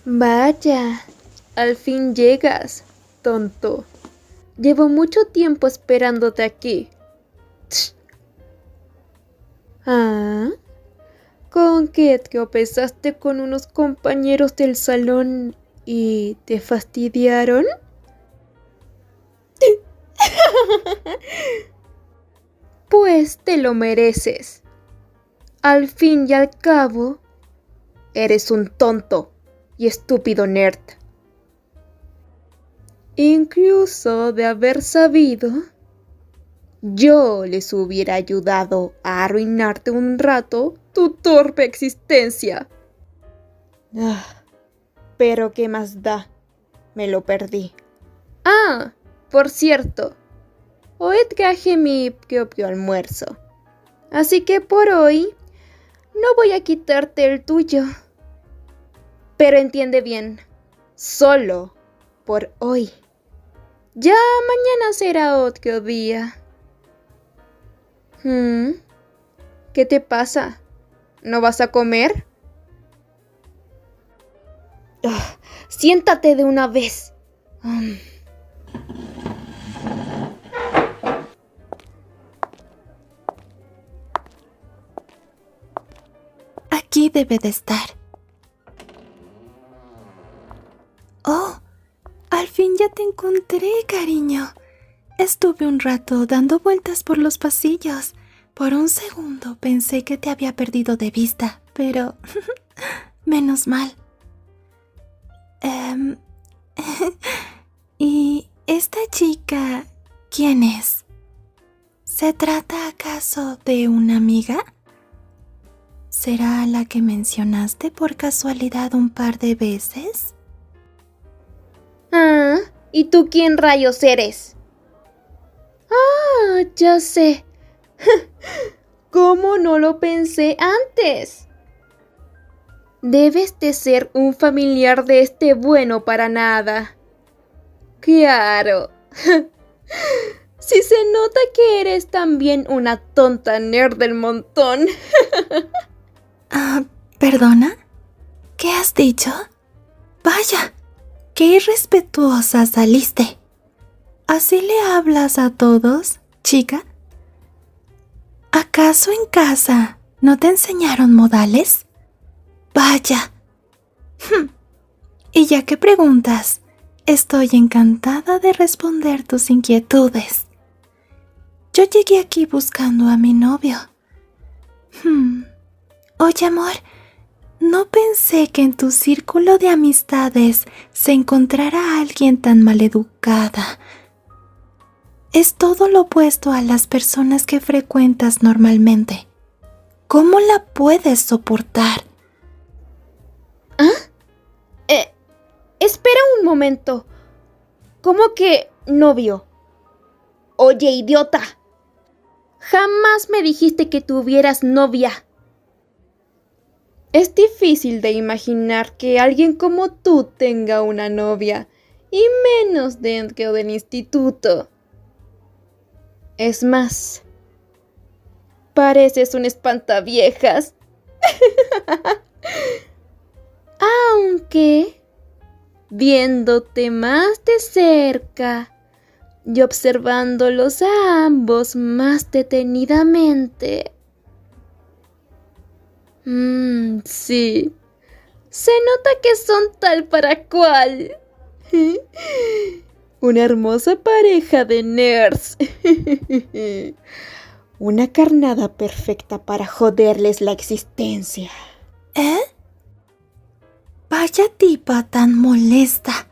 Vaya, al fin llegas, tonto. Llevo mucho tiempo esperándote aquí. Tch. ¿Ah? ¿Con qué te tropezaste con unos compañeros del salón y te fastidiaron? Pues te lo mereces. Al fin y al cabo, eres un tonto y estúpido nerd. Incluso de haber sabido, yo les hubiera ayudado a arruinarte un rato tu torpe existencia. Pero ¿qué más da? Me lo perdí. Ah, por cierto, hoy traje mi propio almuerzo. Así que por hoy no voy a quitarte el tuyo. Pero entiende bien, solo por hoy. Ya mañana será otro día. ¿Qué te pasa? ¿No vas a comer? Siéntate de una vez. Aquí debe de estar. Oh, al fin ya te encontré, cariño. Estuve un rato dando vueltas por los pasillos. Por un segundo pensé que te había perdido de vista, pero menos mal. ¿Y esta chica quién es? ¿Se trata acaso de una amiga? ¿Será la que mencionaste por casualidad un par de veces? Ah, ¿y tú quién rayos eres? Ah, ya sé. ¿Cómo no lo pensé antes? Debes de ser un familiar de este bueno para nada. Claro. Si se nota que eres también una tonta nerd del montón. ¿Perdona? ¿Qué has dicho? Vaya, qué irrespetuosa saliste. ¿Así le hablas a todos, chica? ¿Acaso en casa no te enseñaron modales? Vaya. Y ya que preguntas, estoy encantada de responder tus inquietudes. Yo llegué aquí buscando a mi novio. Oye, amor, no pensé que en tu círculo de amistades se encontrara alguien tan maleducada. Es todo lo opuesto a las personas que frecuentas normalmente. ¿Cómo la puedes soportar? Espera un momento. ¿Cómo que novio? Oye, idiota. Jamás me dijiste que tuvieras novia. Es difícil de imaginar que alguien como tú tenga una novia, y menos dentro del instituto. Es más, pareces un espantaviejas. Aunque, viéndote más de cerca y observándolos a ambos más detenidamente. Sí, se nota que son tal para cual. Una hermosa pareja de nerds. Una carnada perfecta para joderles la existencia. Vaya tipa tan molesta.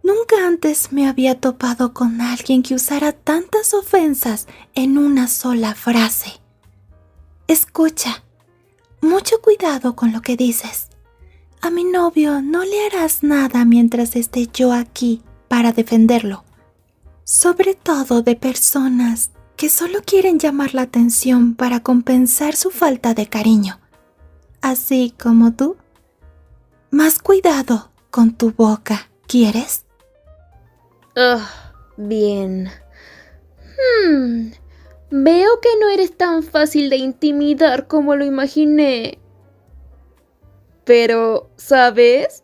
Nunca antes me había topado con alguien que usara tantas ofensas en una sola frase. Escucha, mucho cuidado con lo que dices. A mi novio no le harás nada mientras esté yo aquí para defenderlo. Sobre todo de personas que solo quieren llamar la atención para compensar su falta de cariño. Así como tú. Más cuidado con tu boca, ¿quieres? Bien. Veo que no eres tan fácil de intimidar como lo imaginé. Pero, ¿sabes?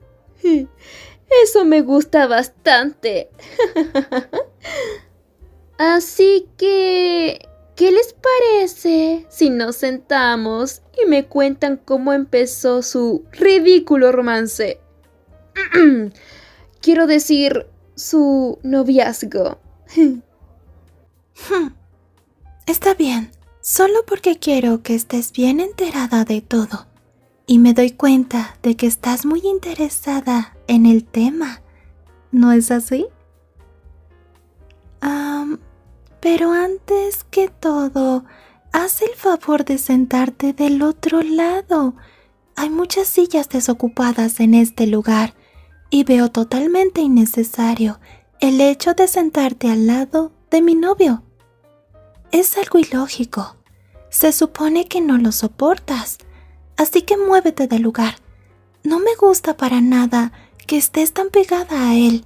Eso me gusta bastante. Así que, ¿qué les parece si nos sentamos y me cuentan cómo empezó su ridículo romance? Quiero decir, su noviazgo. Está bien, solo porque quiero que estés bien enterada de todo. Y me doy cuenta de que estás muy interesada en el tema, ¿no es así? Pero antes que todo, haz el favor de sentarte del otro lado. Hay muchas sillas desocupadas en este lugar y veo totalmente innecesario el hecho de sentarte al lado de mi novio. Es algo ilógico. Se supone que no lo soportas, así que muévete del lugar. No me gusta para nada que estés tan pegada a él.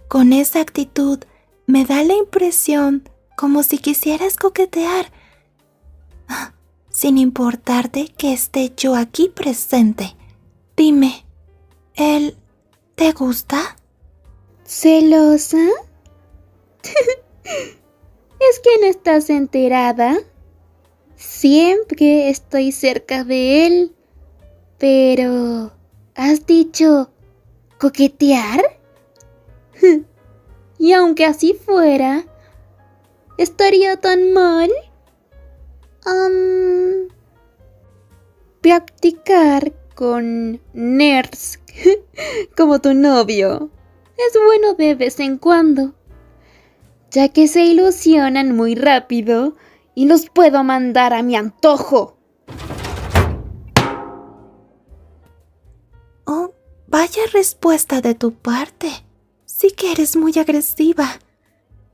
Con esa actitud me da la impresión como si quisieras coquetear, sin importarte que esté yo aquí presente. Dime, ¿él te gusta? ¿Celosa? ¿Es que no estás enterada? Siempre estoy cerca de él. Pero, ¿has dicho coquetear? Y aunque así fuera, ¿estaría tan mal? Practicar con nerds como tu novio es bueno de vez en cuando, ya que se ilusionan muy rápido y los puedo mandar a mi antojo. Oh, vaya respuesta de tu parte. Sí que eres muy agresiva.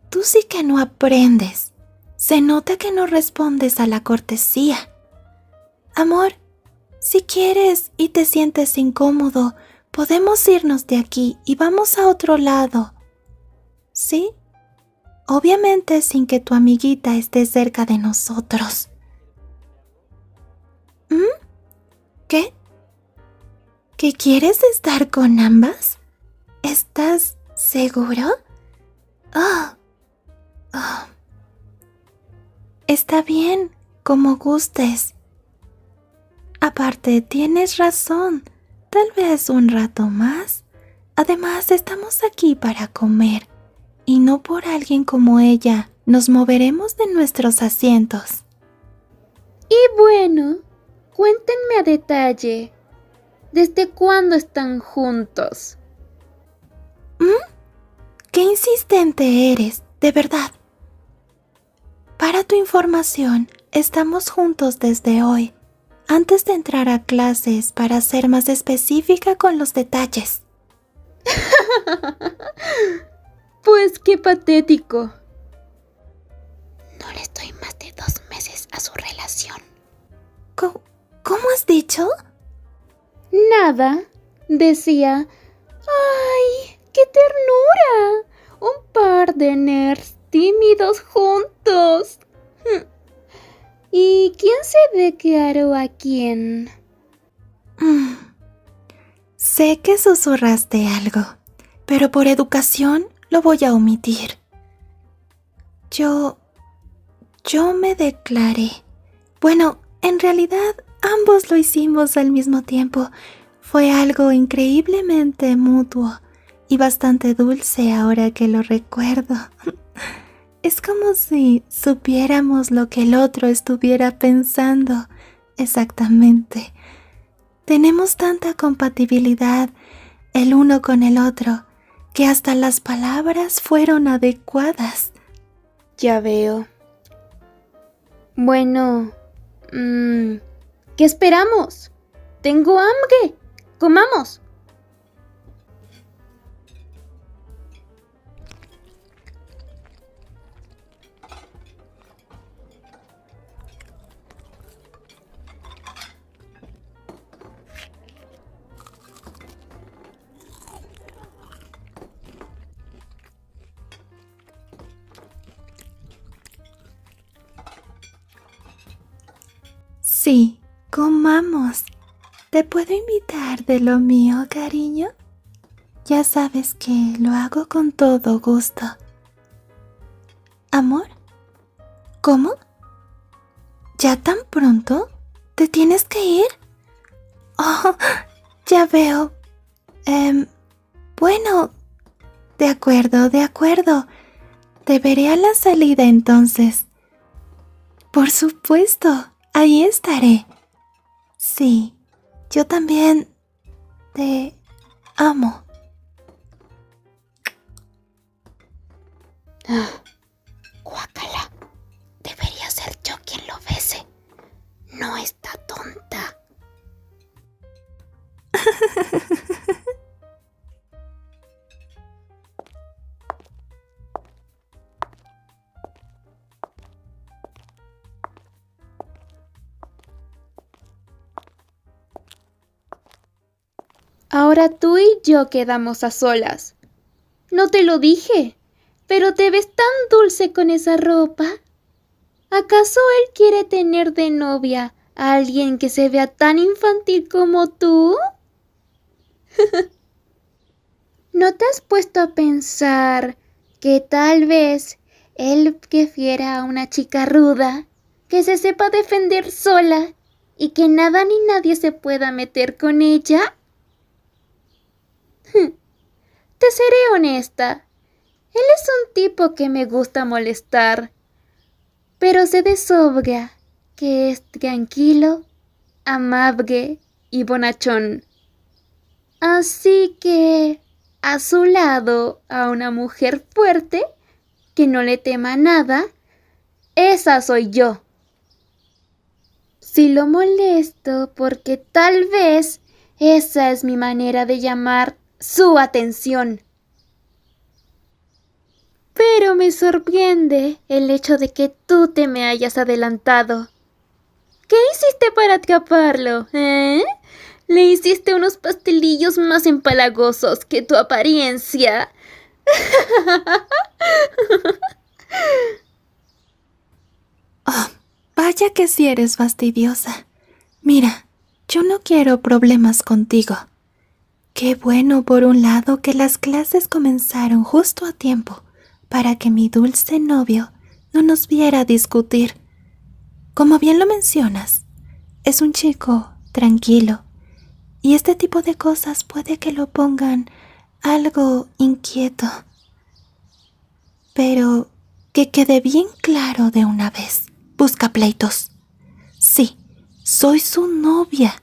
Tú sí que no aprendes. Se nota que no respondes a la cortesía. Amor, si quieres y te sientes incómodo, podemos irnos de aquí y vamos a otro lado. ¿Sí? Obviamente sin que tu amiguita esté cerca de nosotros. ¿Qué? ¿Que quieres estar con ambas? ¿Estás seguro? Está bien, como gustes. Aparte, tienes razón. Tal vez un rato más. Además, estamos aquí para comer. Y no por alguien como ella nos moveremos de nuestros asientos. Y bueno, cuéntenme a detalle. ¿Desde cuándo están juntos? ¡Qué insistente eres! De verdad. Para tu información, estamos juntos desde hoy, antes de entrar a clases para ser más específica con los detalles. Pues qué patético. No les doy más de 2 meses a su relación. ¿Cómo has dicho? Nada, decía. ¡Ay, qué ternura! Un par de nerds tímidos juntos. ¿Y quién se declaró a quién? Sé que susurraste algo, pero por educación lo voy a omitir. Yo me declaré. Bueno, en realidad ambos lo hicimos al mismo tiempo. Fue algo increíblemente mutuo y bastante dulce ahora que lo recuerdo. Es como si supiéramos lo que el otro estuviera pensando exactamente. Tenemos tanta compatibilidad el uno con el otro que hasta las palabras fueron adecuadas. Ya veo. Bueno, ¿qué esperamos? Tengo hambre. ¡Comamos! Sí, comamos. ¿Te puedo invitar de lo mío, cariño? Ya sabes que lo hago con todo gusto. ¿Amor? ¿Cómo? ¿Ya tan pronto? ¿Te tienes que ir? Oh, ya veo. Bueno, de acuerdo. Te veré a la salida entonces. Por supuesto, ahí estaré. Sí, yo también te amo. Guácala. Debería ser yo quien lo bese. No está tonta. Ahora tú y yo quedamos a solas. No te lo dije, pero te ves tan dulce con esa ropa. ¿Acaso él quiere tener de novia a alguien que se vea tan infantil como tú? ¿No te has puesto a pensar que tal vez él prefiera a una chica ruda, que se sepa defender sola y que nada ni nadie se pueda meter con ella? Te seré honesta. Él es un tipo que me gusta molestar, pero sé de sobra que es tranquilo, amable y bonachón. Así que, a su lado, a una mujer fuerte, que no le tema nada, esa soy yo. Si lo molesto porque tal vez esa es mi manera de llamar su atención. Pero me sorprende el hecho de que tú te me hayas adelantado. ¿Qué hiciste para atraparlo, eh? Le hiciste unos pastelillos más empalagosos que tu apariencia. Oh, vaya que si eres fastidiosa. Mira, yo no quiero problemas contigo. Qué bueno, por un lado, que las clases comenzaron justo a tiempo para que mi dulce novio no nos viera discutir. Como bien lo mencionas, es un chico tranquilo y este tipo de cosas puede que lo pongan algo inquieto. Pero que quede bien claro de una vez, busca pleitos. Sí, soy su novia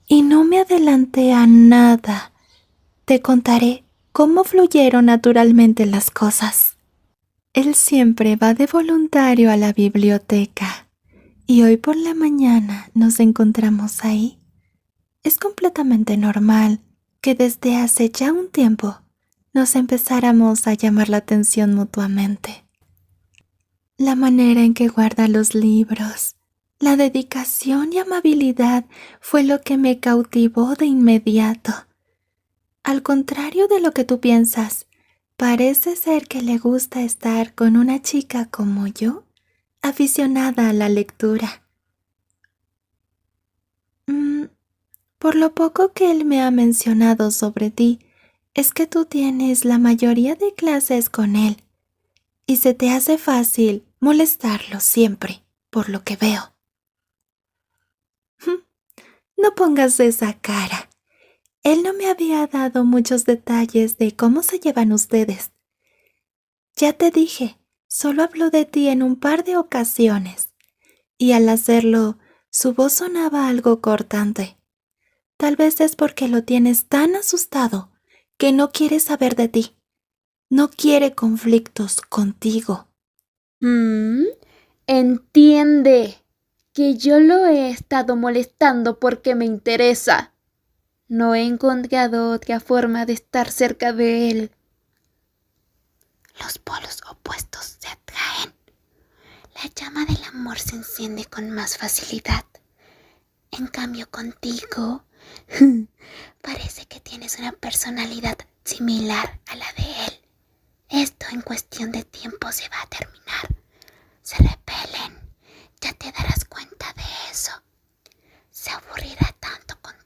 y no me adelanté a nada. Te contaré cómo fluyeron naturalmente las cosas. Él siempre va de voluntario a la biblioteca y hoy por la mañana nos encontramos ahí. Es completamente normal que desde hace ya un tiempo nos empezáramos a llamar la atención mutuamente. La manera en que guarda los libros, la dedicación y amabilidad fue lo que me cautivó de inmediato. Al contrario de lo que tú piensas, parece ser que le gusta estar con una chica como yo, aficionada a la lectura. Por lo poco que él me ha mencionado sobre ti, es que tú tienes la mayoría de clases con él y se te hace fácil molestarlo siempre, por lo que veo. No pongas esa cara. Él no me había dado muchos detalles de cómo se llevan ustedes. Ya te dije, solo habló de ti en un par de ocasiones, y al hacerlo, su voz sonaba algo cortante. Tal vez es porque lo tienes tan asustado que no quiere saber de ti. No quiere conflictos contigo. Entiende que yo lo he estado molestando porque me interesa. No he encontrado otra forma de estar cerca de él. Los polos opuestos se atraen. La llama del amor se enciende con más facilidad. En cambio, contigo, parece que tienes una personalidad similar a la de él. Esto en cuestión de tiempo se va a terminar. Se repelen. Ya te darás cuenta de eso. Se aburrirá tanto contigo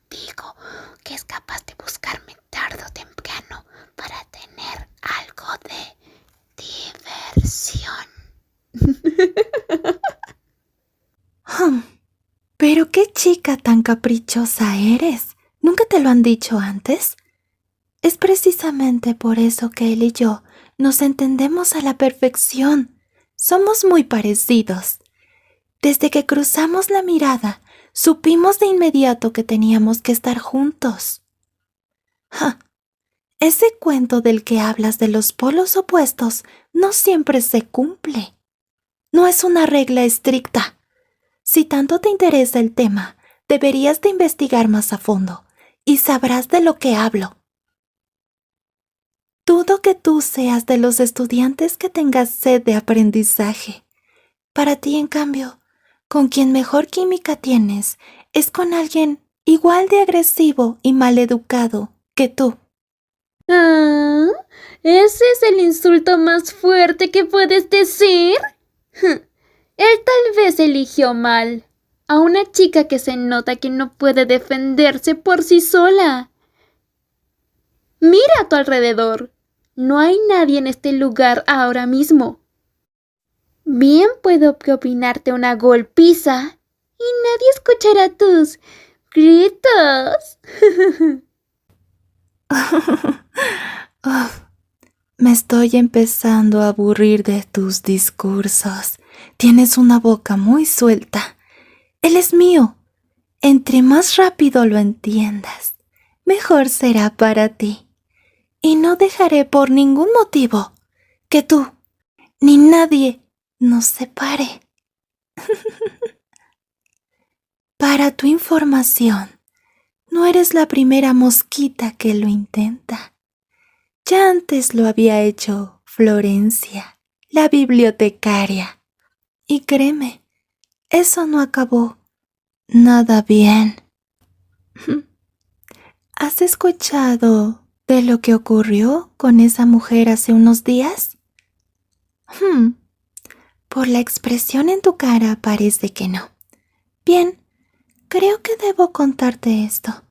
Pero qué chica tan caprichosa eres. ¿Nunca te lo han dicho antes? Es precisamente por eso que él y yo nos entendemos a la perfección. Somos muy parecidos. Desde que cruzamos la mirada, supimos de inmediato que teníamos que estar juntos. ¡Ja! Ese cuento del que hablas de los polos opuestos no siempre se cumple. No es una regla estricta. Si tanto te interesa el tema, deberías de investigar más a fondo y sabrás de lo que hablo. Dudo que tú seas de los estudiantes que tengas sed de aprendizaje. Para ti, en cambio, con quien mejor química tienes es con alguien igual de agresivo y maleducado que tú. Ah, ¿ese es el insulto más fuerte que puedes decir? Él tal vez eligió mal a una chica que se nota que no puede defenderse por sí sola. Mira a tu alrededor. No hay nadie en este lugar ahora mismo. Bien puedo propinarte una golpiza y nadie escuchará tus gritos. Me estoy empezando a aburrir de tus discursos. Tienes una boca muy suelta. Él es mío. Entre más rápido lo entiendas, mejor será para ti. Y no dejaré por ningún motivo que tú ni nadie nos separe. Para tu información, no eres la primera mosquita que lo intenta. Ya antes lo había hecho Florencia, la bibliotecaria. Y créeme, eso no acabó nada bien. ¿Has escuchado de lo que ocurrió con esa mujer hace unos días? Por la expresión en tu cara parece que no. Bien, creo que debo contarte esto.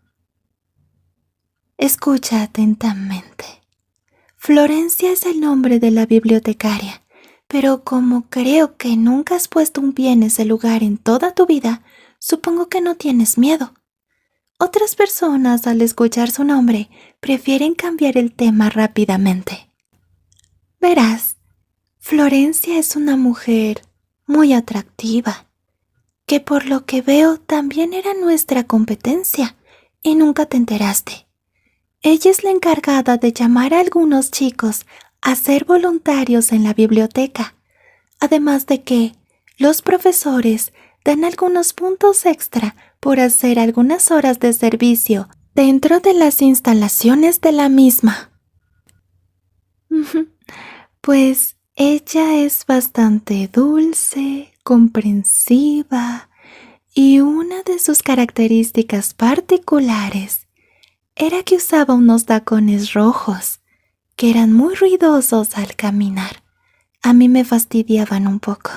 Escucha atentamente. Florencia es el nombre de la bibliotecaria, pero como creo que nunca has puesto un pie en ese lugar en toda tu vida, supongo que no tienes miedo. Otras personas, al escuchar su nombre, prefieren cambiar el tema rápidamente. Verás, Florencia es una mujer muy atractiva, que por lo que veo también era nuestra competencia, y nunca te enteraste. Ella es la encargada de llamar a algunos chicos a ser voluntarios en la biblioteca, además de que los profesores dan algunos puntos extra por hacer algunas horas de servicio dentro de las instalaciones de la misma. Pues ella es bastante dulce, comprensiva, y una de sus características particulares era que usaba unos tacones rojos, que eran muy ruidosos al caminar. A mí me fastidiaban un poco.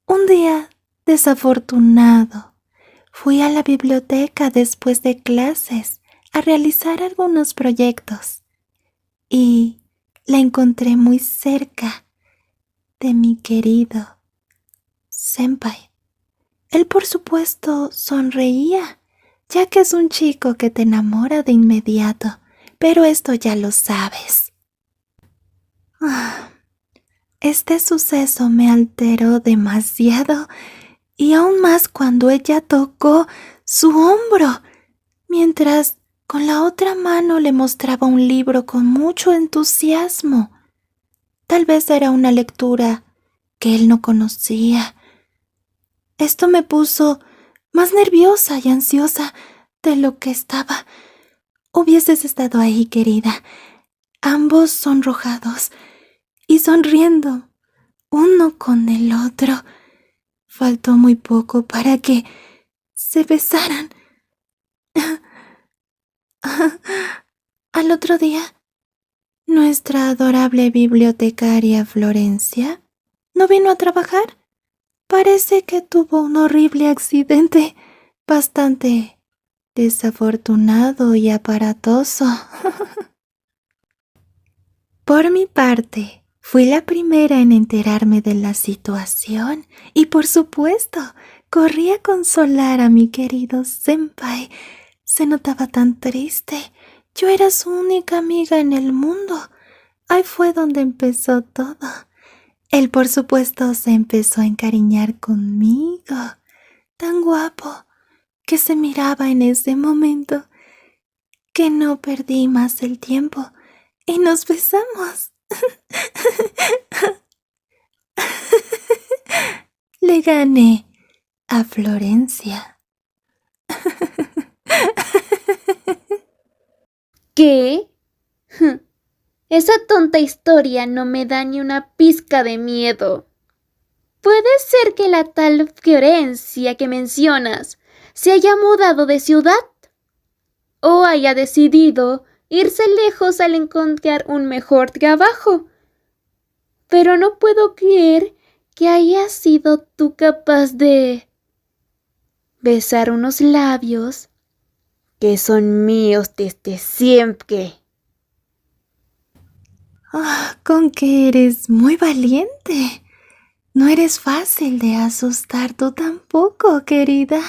Un día, desafortunado, fui a la biblioteca después de clases a realizar algunos proyectos y la encontré muy cerca de mi querido senpai. Él, por supuesto, sonreía, ya que es un chico que te enamora de inmediato, pero esto ya lo sabes. Este suceso me alteró demasiado, y aún más cuando ella tocó su hombro, mientras con la otra mano le mostraba un libro con mucho entusiasmo. Tal vez era una lectura que él no conocía. Esto me puso más nerviosa y ansiosa de lo que estaba. Hubieses estado ahí, querida, ambos sonrojados y sonriendo, uno con el otro. Faltó muy poco para que se besaran. Al otro día, nuestra adorable bibliotecaria Florencia no vino a trabajar. Parece que tuvo un horrible accidente, bastante desafortunado y aparatoso. Por mi parte, fui la primera en enterarme de la situación y, por supuesto, Corrí a consolar a mi querido senpai. Se notaba tan triste. Yo era su única amiga en el mundo. Ahí fue donde empezó todo. Él, por supuesto, se empezó a encariñar conmigo. Tan guapo que se miraba en ese momento que no perdí más el tiempo y nos besamos. Le gané a Florencia. ¿Qué? Esa tonta historia no me da ni una pizca de miedo. ¿Puede ser que la tal Florencia que mencionas se haya mudado de ciudad? ¿O haya decidido irse lejos al encontrar un mejor trabajo? Pero no puedo creer que hayas sido tú capaz de besar unos labios que son míos desde siempre. Con que eres muy valiente. No eres fácil de asustar tú tampoco, querida.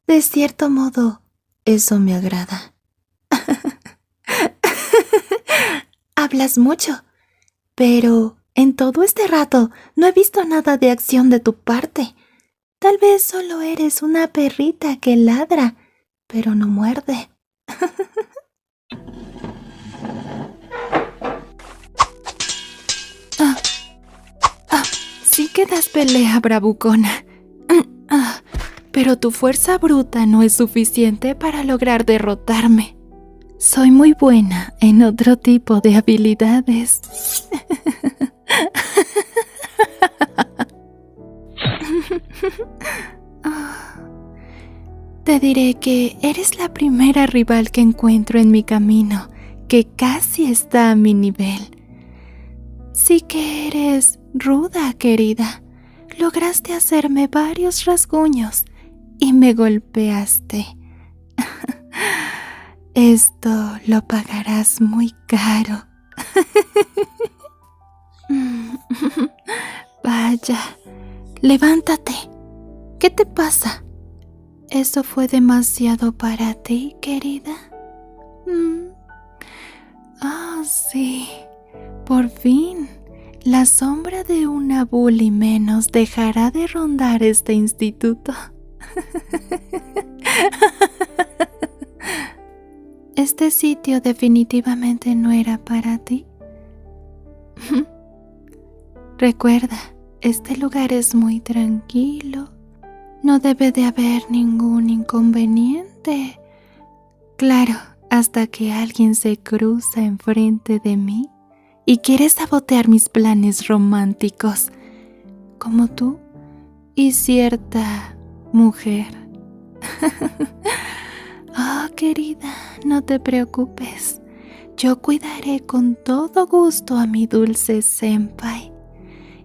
De cierto modo, eso me agrada. Hablas mucho, pero en todo este rato no he visto nada de acción de tu parte. Tal vez solo eres una perrita que ladra, pero no muerde. Sí que das pelea, bravucona. Pero tu fuerza bruta no es suficiente para lograr derrotarme. Soy muy buena en otro tipo de habilidades. Te diré que eres la primera rival que encuentro en mi camino, que casi está a mi nivel. Sí que eres ruda, querida. Lograste hacerme varios rasguños y me golpeaste. Esto lo pagarás muy caro. Vaya, levántate. ¿Qué te pasa? ¿Eso fue demasiado para ti, querida? Sí. Por fin, la sombra de una bully menos dejará de rondar este instituto. Este sitio definitivamente no era para ti. Recuerda, este lugar es muy tranquilo. No debe de haber ningún inconveniente. Claro, hasta que alguien se cruza enfrente de mí y quiere sabotear mis planes románticos, como tú y cierta mujer. Querida, no te preocupes. Yo cuidaré con todo gusto a mi dulce senpai.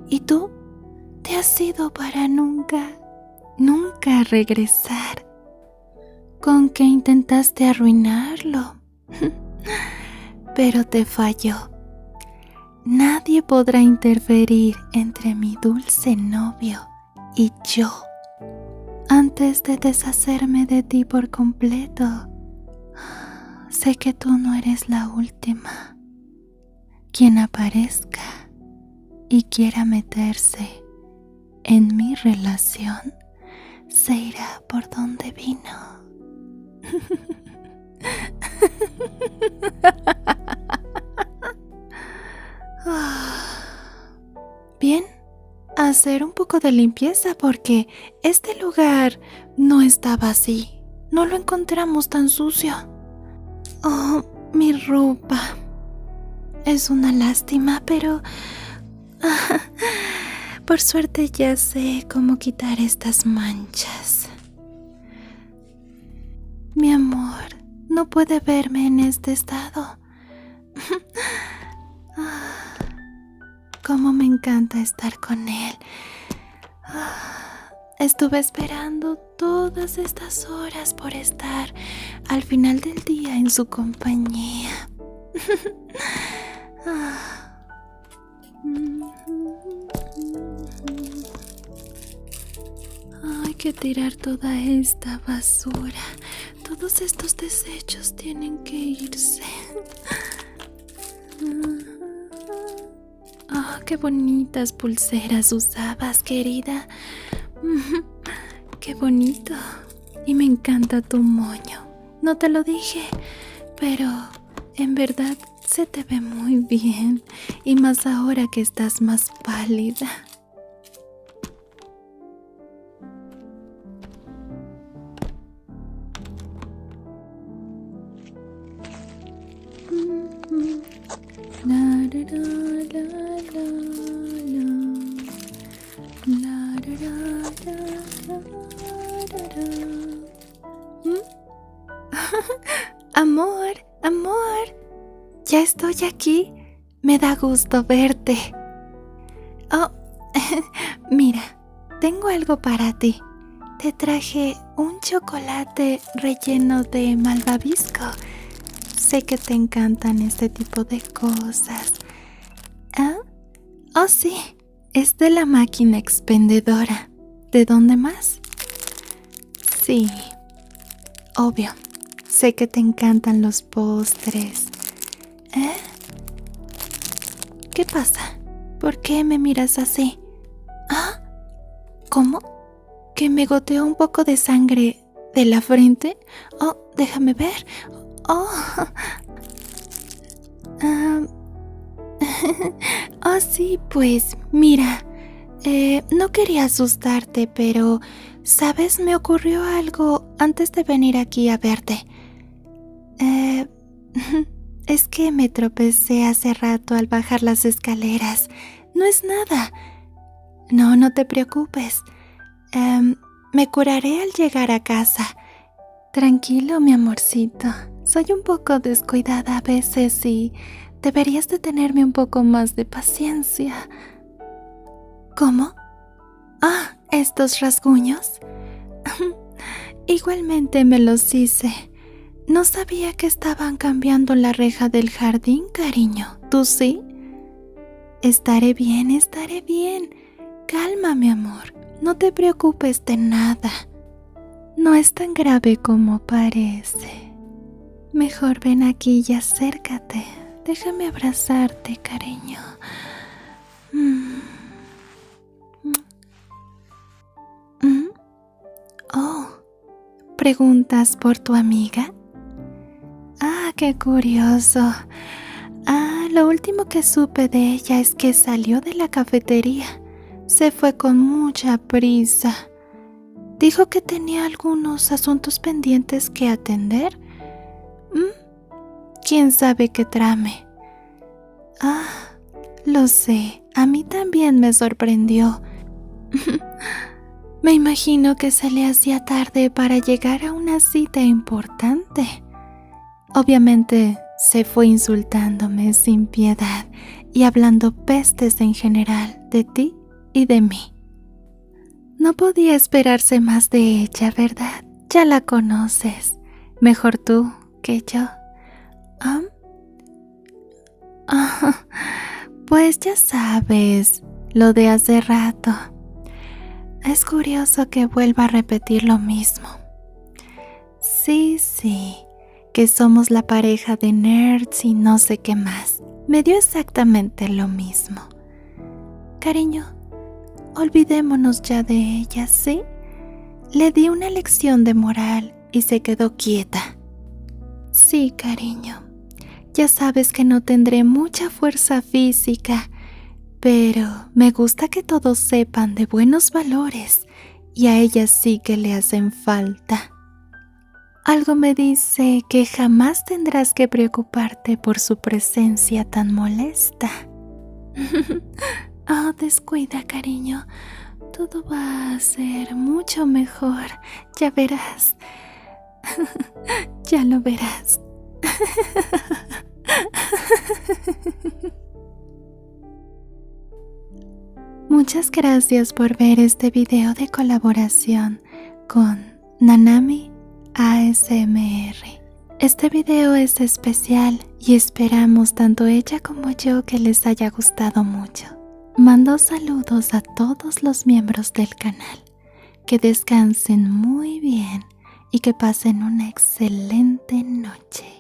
¿Y tú? Te has ido para nunca regresar. ¿Con qué intentaste arruinarlo? Pero te falló. Nadie podrá interferir entre mi dulce novio y yo. Antes de deshacerme de ti por completo, sé que tú no eres la última. Quien aparezca y quiera meterse en mi relación se irá por donde vino. Bien, a hacer un poco de limpieza porque este lugar no estaba así. No lo encontramos tan sucio. Oh, mi ropa. Es una lástima, pero por suerte ya sé cómo quitar estas manchas. Mi amor, no puede verme en este estado. Cómo me encanta estar con él. Estuve esperando todas estas horas por estar al final del día en su compañía. Ay, que tirar toda esta basura. Todos estos desechos tienen que irse. Oh, qué bonitas pulseras usabas, querida. Qué bonito. Y me encanta tu moño. No te lo dije, pero en verdad se te ve muy bien. Y más ahora que estás más pálida. Amor, amor, ya estoy aquí. Me da gusto verte. Oh, mira, tengo algo para ti. Te traje un chocolate relleno de malvavisco. Sé que te encantan este tipo de cosas. ¿Ah? Oh, sí, es de la máquina expendedora. ¿De dónde más? Sí, obvio. Sé que te encantan los postres. ¿Eh? ¿Qué pasa? ¿Por qué me miras así? ¿Ah? ¿Cómo? ¿Que me goteó un poco de sangre de la frente? Oh, déjame ver. Oh. Oh, sí, pues, mira. No quería asustarte, pero, ¿sabes? Me ocurrió algo antes de venir aquí a verte. Es que me tropecé hace rato al bajar las escaleras. No es nada. No te preocupes. Me curaré al llegar a casa. Tranquilo, mi amorcito. Soy un poco descuidada a veces y deberías de tenerme un poco más de paciencia. ¿Cómo? Ah, ¿estos rasguños? Igualmente me los hice. No sabía que estaban cambiando la reja del jardín, cariño. ¿Tú sí? Estaré bien, estaré bien. Calma, mi amor. No te preocupes de nada. No es tan grave como parece. Mejor ven aquí y acércate. Déjame abrazarte, cariño. Oh, ¿preguntas por tu amiga? Ah, qué curioso. Lo último que supe de ella es que salió de la cafetería. Se fue con mucha prisa. Dijo que tenía algunos asuntos pendientes que atender. ¿Quién sabe qué trame? Lo sé. A mí también me sorprendió. Me imagino que se le hacía tarde para llegar a una cita importante. Obviamente se fue insultándome sin piedad y hablando pestes en general de ti y de mí. No podía esperarse más de ella, ¿verdad? Ya la conoces. Mejor tú que yo. Pues ya sabes, lo de hace rato. Es curioso que vuelva a repetir lo mismo. Sí, que somos la pareja de nerds y no sé qué más. Me dio exactamente lo mismo. Cariño, olvidémonos ya de ella, ¿sí? Le di una lección de moral y se quedó quieta. Sí, cariño. Ya sabes que no tendré mucha fuerza física, pero me gusta que todos sepan de buenos valores y a ella sí que le hacen falta. Algo me dice que jamás tendrás que preocuparte por su presencia tan molesta. Descuida, cariño. Todo va a ser mucho mejor. Ya verás. Ya lo verás. Muchas gracias por ver este video de colaboración con Nanami ASMR. Este video es especial y esperamos tanto ella como yo que les haya gustado mucho. Mando saludos a todos los miembros del canal. Que descansen muy bien y que pasen una excelente noche.